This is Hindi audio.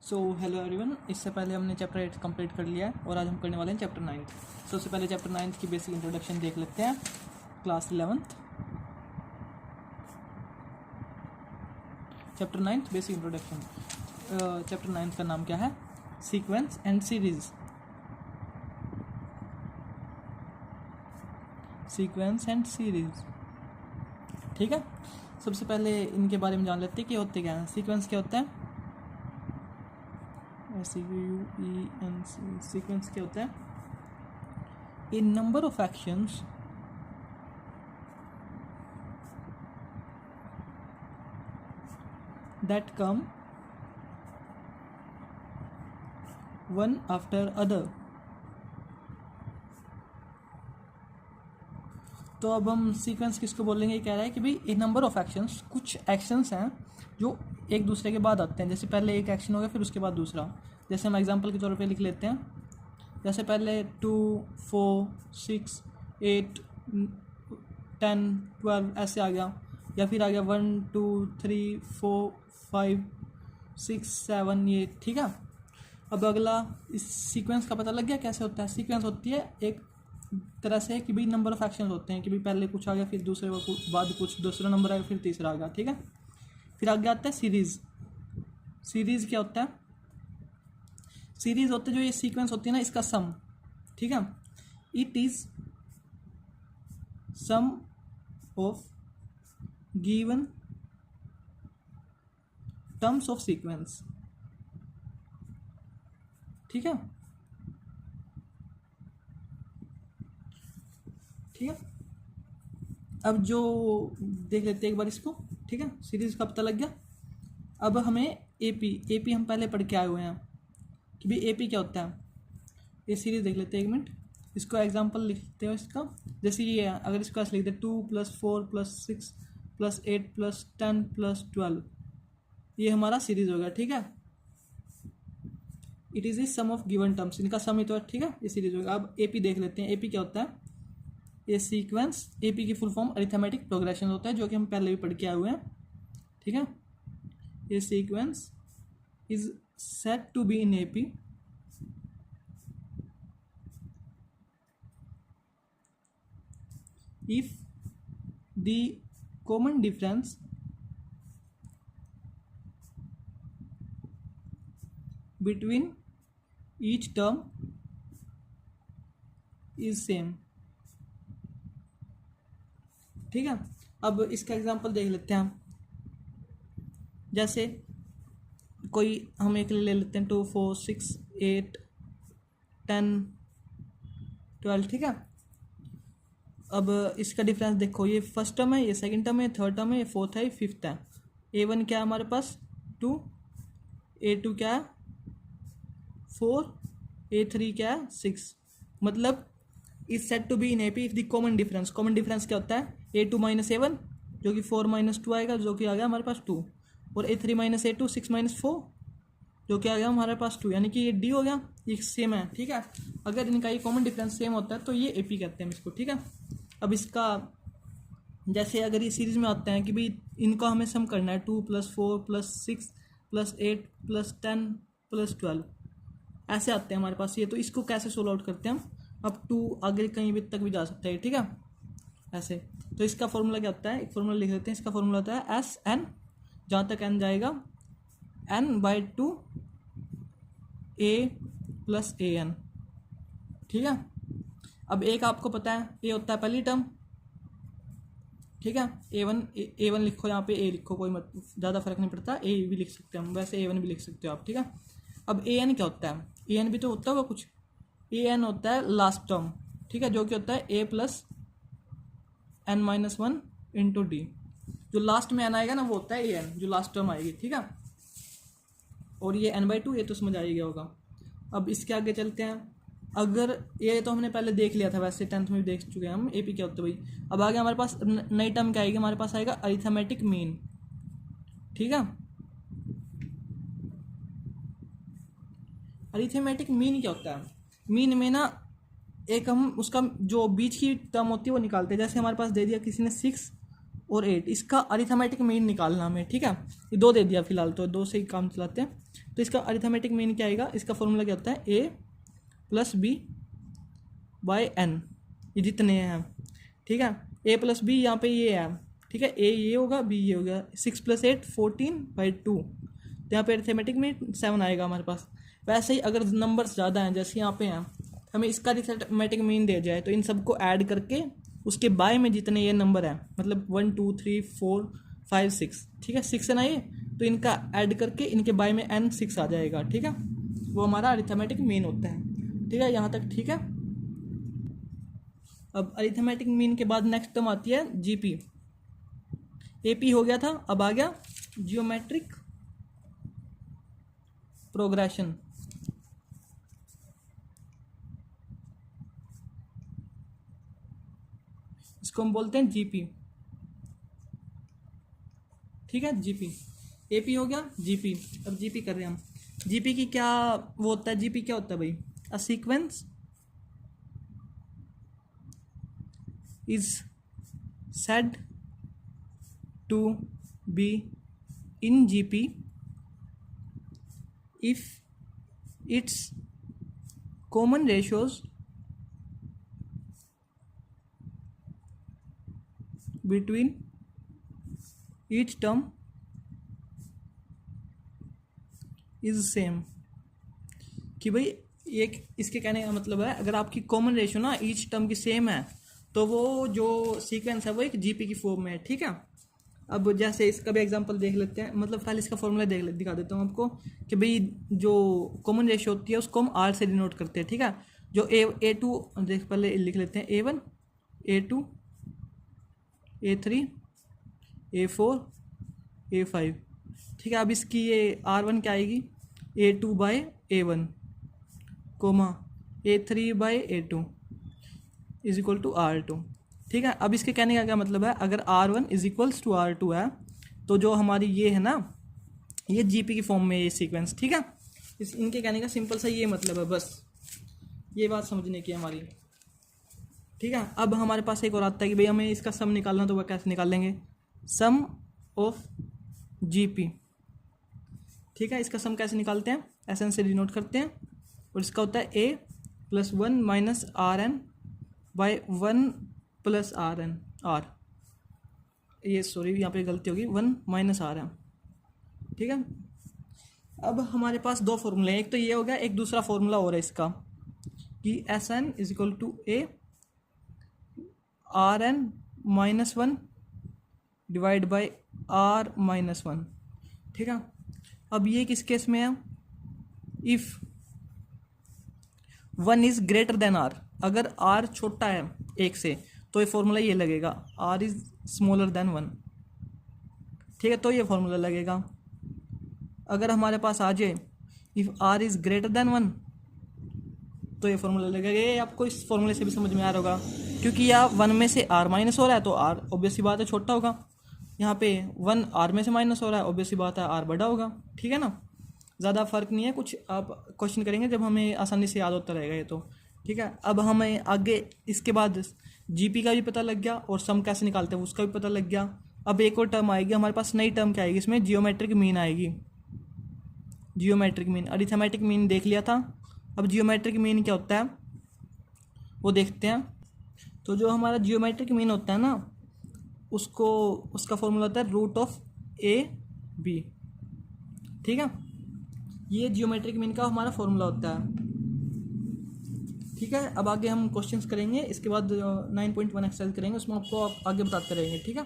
सो हेलो एवरीवन, इससे पहले हमने चैप्टर 8 कंप्लीट कर लिया है और आज हम करने वाले हैं चैप्टर 9। सबसे पहले चैप्टर 9 की बेसिक इंट्रोडक्शन देख लेते हैं। Class 11th chapter 9 basic introduction. Chapter 9 का नाम क्या है? Sequence and series. Sequence and series, ठीक है। सबसे पहले इनके बारे में जान लेते हैं कि होते क्या हैं। सीक्वेंस क्या होता है? सीक्वेंस क्या होता है? A number of actions that come one after other। तो अब हम सीक्वेंस किसको बोलेंगे? ये कह रहा है कि भाई ए नंबर ऑफ एक्शंस, कुछ एक्शंस हैं जो एक दूसरे के बाद आते हैं। जैसे पहले एक एक्शन हो गया फिर उसके बाद दूसरा। जैसे हम एग्जांपल के तौर पे लिख लेते हैं, जैसे पहले 2, 4, 6, 8, 10, 12 ऐसे आ गया, या फिर आ गया 1, 2, 3, 4, 5, 6, 7 ये, ठीक है। अब अगला इस सीक्वेंस का पता लग गया कैसे होता है। सीक्वेंस होती है एक तरह से कि भाई नंबर ऑफ एक्शन होते हैं कि भाई पहले कुछ आ गया फिर दूसरे बाद कुछ, दूसरा नंबर आएगा फिर तीसरा आ गया, ठीक है। फिर आगे आता है सीरीज। सीरीज क्या होता है? सीरीज होते जो ये सीक्वेंस होती है ना, इसका सम, ठीक है। It is sum of given terms of sequence, ठीक है। ठीक है, अब जो देख लेते हैं एक बार इसको, ठीक है। सीरीज का पता लग गया। अब हमें एपी हम पहले पढ़ के आए हुए हैं कि भाई एपी क्या होता है। ये सीरीज देख लेते हैं एक मिनट, इसको एग्जांपल लिखते हो इसका। जैसे ये है, अगर इसको ऐसे लिख दे 2 + 4 + 6 + 8 + 10 + 12, ये हमारा सीरीज होगा, ठीक है। It is the sum of given terms, इनका सम ही तो है, ठीक है, ये सीरीज होगा। अब एपी देख लेते हैं। एपी क्या होता है? ये सीक्वेंस, एपी की फुल फॉर्म अरिथमेटिक प्रोग्रेशन होता है, जो कि हम पहले भी पढ़ के आए हुए हैं, ठीक है। ये sequence is said to be in AP if the common difference between each term is same, ठीक है। अब इसका एग्जांपल देख लेते हैं हम। जैसे कोई हम एक ले लेते हैं 2, 4, 6, 8, 10, 12, ठीक है। अब इसका डिफरेंस देखो, ये फर्स्ट टर्म है, ये सेकंड टर्म है, थर्ड टर्म है, ये फोर्थ है, ये फिफ्थ है। A1 क्या है हमारे पास? 2, A2 क्या है? 4, A3 क्या है? 6। मतलब is set to be in AP if the common difference, common difference क्या होता है? A2 - A1 जो कि 4 - 2 आएगा, जो कि आ गया हमारे पास 2, और A3 - A2 6 - 4 जो कि आ गया हमारे पास 2, यानी कि ये डी हो गया, ये सेम है, ठीक है। अगर इनका ये कॉमन डिफरेंस सेम होता है तो ये एपी कहते हैं इसको, ठीक है। अब इसका जैसे अगर ये सीरीज में आते हैं कि भाई इनको हमें सम करना है 2 + 4 + 6 + 8 + 10 + 12 ऐसे आते हैं हमारे पास ये। तो इसको कैसे सोल्व आउट करते हैं हम? अब 2 आगे कहीं भी तक भी जा सकता है, ठीक है, ऐसे। तो इसका फॉर्मूला क्या होता है? एक फॉर्मूला लिख लेते हैं। इसका फॉर्मूला होता है SN, जहाँ तक n जाएगा n/2 A + AN, ठीक है। अब एक आपको पता है ए होता है पहली टर्म, ठीक है। A1 लिखो, यहाँ पे ए लिखो, कोई मत, ज़्यादा फर्क नहीं पड़ता, ए भी लिख सकते हैं हम, वैसे A1 भी लिख सकते हो आप, ठीक है। अब AN क्या होता है? AN भी तो होता होगा कुछ। AN होता है लास्ट टर्म, ठीक है, जो कि होता है A + n - 1 × D। जो लास्ट में n आएगा ना वो होता है AN, जो लास्ट टर्म आएगी, ठीक है। और ये n/2, ये तो समझ आ ही गया होगा। अब इसके आगे चलते हैं। अगर ये तो हमने पहले देख लिया था, वैसे 10th में भी देख चुके हैं हम एपी क्या होता है भाई। अब आगे हमारे पास नई टर्म क्या आएगी? हमारे पास आएगा अरिथमेटिक मीन, ठीक है। अरिथमेटिक मीन क्या होता है? मीन में ना एक हम उसका जो बीच की टर्म होती है वो निकालते हैं। जैसे हमारे पास दे दिया किसी ने 6 और 8, इसका अरिथमेटिक मीन निकालना हमें, ठीक है। ये 2 दे दिया फिलहाल, तो 2 से ही काम चलाते हैं। तो इसका अरिथमेटिक मीन क्या आएगा, इसका फॉर्मूला क्या होता है, ए प्लस बी बाय एन, ये जितने हैं, ठीक है। ए प्लस बी यहाँ पे ये है, ठीक है, ए ये होगा, बी ये होगा, 6 + 8 14/2, तो यहाँ पे अरिथमेटिक मीन 7 आएगा हमारे पास। वैसे ही अगर नंबर्स ज़्यादा हैं जैसे यहाँ पे हैं, हमें इसका अरिथमेटिक मीन दे जाए तो इन सबको ऐड करके उसके बाय में जितने ये नंबर हैं, मतलब 1 2 3 4 5 6, ठीक है, 6 है ना ये, तो इनका ऐड करके इनके बाय में n 6 आ जाएगा, ठीक है, वो हमारा अरिथमेटिक मीन होता है, ठीक है, यहाँ तक ठीक है। अब अरिथमेटिक मीन के बाद नेक्स्ट टर्म आती है जीपी। एपी हो गया था, अब आ गया जियोमेट्रिक प्रोग्रेशन। इसको हम बोलते हैं जीपी, ठीक है, जीपी। एपी हो गया, जीपी। अब जीपी कर रहे हैं हम। जीपी की क्या वो होता है, जीपी क्या होता है भाई, a sequence is said to be in GP if its common ratios between each term is same। कि भाई एक इसके कहने का मतलब है, अगर आपकी कॉमन रेशियो ना ईच टर्म की सेम है तो वो जो सीक्वेंस है वो एक जीपी की फॉर्म में है, ठीक है। अब जैसे इसका भी एग्जांपल देख लेते हैं, मतलब पहले इसका फॉर्मूला दिखा देता हूँ आपको कि भाई जो कॉमन रेशियो होती है उसको हम आर से डिनोट करते हैं, ठीक है। जो A2 देख पहले लिख लेते हैं, A1 A2 A3 A4 A5, ठीक है। अब इसकी ये R1 क्या आएगी, A2/A1 coma A3/A2 is equal to R2, ठीक है। अब इसके कहने का क्या मतलब है, अगर R1 is equals to R2 है तो जो हमारी ये है ना, ये जीपी की फॉर्म में ये सीक्वेंस, ठीक है। इनके कहने का सिंपल सा ये मतलब है, बस ये बात समझने की हमारी, ठीक है। अब हमारे पास एक और आता है कि भाई हमें इसका सम निकालना, तो वह कैसे निकालेंगे, सम ऑफ जीपी, ठीक है। इसका सम कैसे निकालते हैं, एसएन से डिनोट करते हैं, और इसका होता है a + 1 - Rn/1 + Rn r, ये सॉरी यहाँ पे गलती होगी, 1 - Rm, ठीक है। अब हमारे पास दो फॉर्मूले हैं, एक तो ये हो गया, एक दूसरा फॉर्मूला और है इसका कि Sn = a Rn-1 / R-1, ठीक है। अब ये किस केस में है, if 1 is greater than R, अगर R छोटा है 1 से तो ये फॉर्मूला ये लगेगा, R इज़ स्मॉलर देन 1, ठीक है, तो ये फॉर्मूला लगेगा। अगर हमारे पास आ जाए if R is greater than 1 तो ये फॉर्मूला लगेगा। ये आपको इस फॉर्मूले से भी समझ में आ रहा होगा, क्योंकि यहाँ 1 में से R माइनस हो रहा है तो R ऑब्वियसली बात है छोटा होगा, यहाँ पे 1 R में से माइनस हो रहा है, ऑब्वियसली बात है R बड़ा होगा, ठीक है ना। ज़्यादा फर्क नहीं है, कुछ आप क्वेश्चन करेंगे जब हमें आसानी से याद होता रहेगा ये तो, ठीक है। अब हमें आगे इसके बाद जीपी का भी पता लग गया और सम कैसे निकालते हैं उसका भी पता लग गया। अब एक और टर्म आएगी हमारे पास, नई टर्म क्या आएगी इसमें, जियोमेट्रिक मीन आएगी। जियोमेट्रिक मीन, अरिथमेटिक मीन देख लिया था, अब जियोमेट्रिक मीन क्या होता है वो देखते हैं। तो जो हमारा जियोमेट्रिक मीन होता है ना, उसका फॉर्मूला होता है √(a)(b), ठीक है। ये जियोमेट्रिक मीन का हमारा फॉर्मूला होता है, ठीक है। अब आगे हम क्वेश्चंस करेंगे, इसके बाद 9.1 एक्सरसाइज करेंगे, उसमें आपको आगे बताते रहेंगे, ठीक है।